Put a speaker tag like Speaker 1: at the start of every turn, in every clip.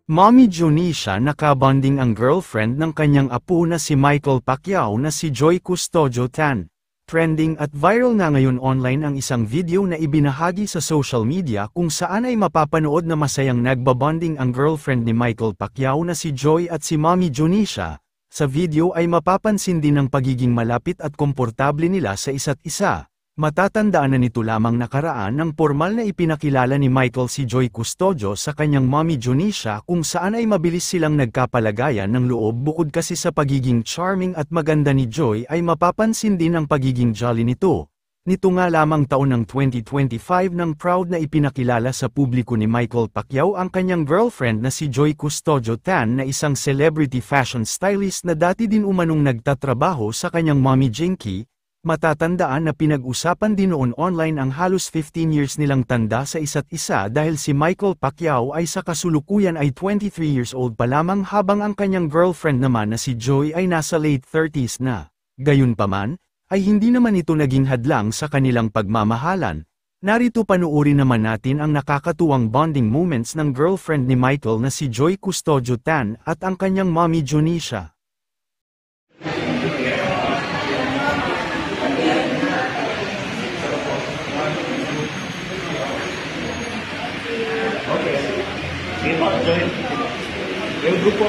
Speaker 1: Mommy Junisha nakabonding ang girlfriend ng kanyang apo na si Michael Pacquiao na si Joy Custodio Tan. Trending at viral na ngayon online ang isang video na ibinahagi sa social media kung saan ay mapapanood na masayang nagbabonding ang girlfriend ni Michael Pacquiao na si Joy at si Mommy Junisha. Sa video ay mapapansin din ang pagiging malapit at komportable nila sa isa't isa. Matatandaan na nito lamang nakaraan nang formal na ipinakilala ni Michael si Joy Custodio sa kanyang Mommy Junisha kung saan ay mabilis silang nagkapalagayan ng loob bukod kasi sa pagiging charming at maganda ni Joy ay mapapansin din ang pagiging jolly nito. Nito nga lamang taon ng 2025 nang proud na ipinakilala sa publiko ni Michael Pacquiao ang kanyang girlfriend na si Joy Custodio Tan na isang celebrity fashion stylist na dati din umanong nagtatrabaho sa kanyang Mommy Jinky. Matatandaan na pinag-usapan din noon online ang halos 15 years nilang tanda sa isa't isa dahil si Michael Pacquiao ay sa kasulukuyan ay 23 years old pa lamang habang ang kanyang girlfriend naman na si Joy ay nasa late 30s na. Gayunpaman, ay hindi naman ito naging hadlang sa kanilang pagmamahalan. Narito panuuri naman natin ang nakakatuwang bonding moments ng girlfriend ni Michael na si Joy Custodio Tan at ang kanyang Mommy Junisha.
Speaker 2: Okay. Sige po, join. Yung grupo.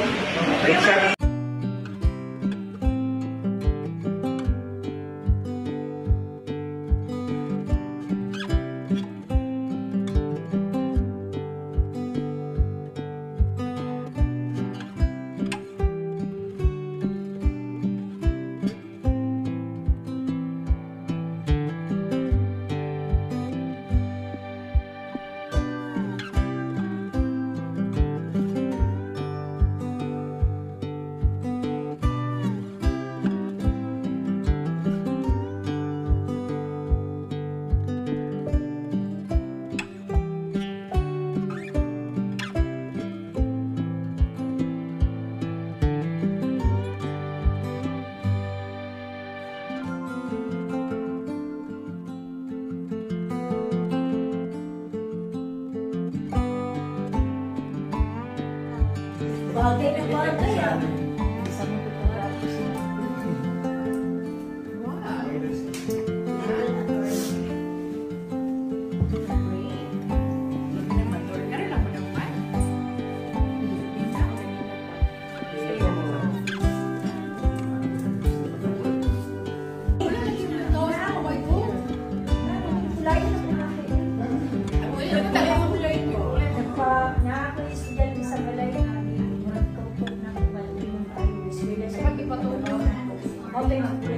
Speaker 3: Bagay na bagay ah. Okay.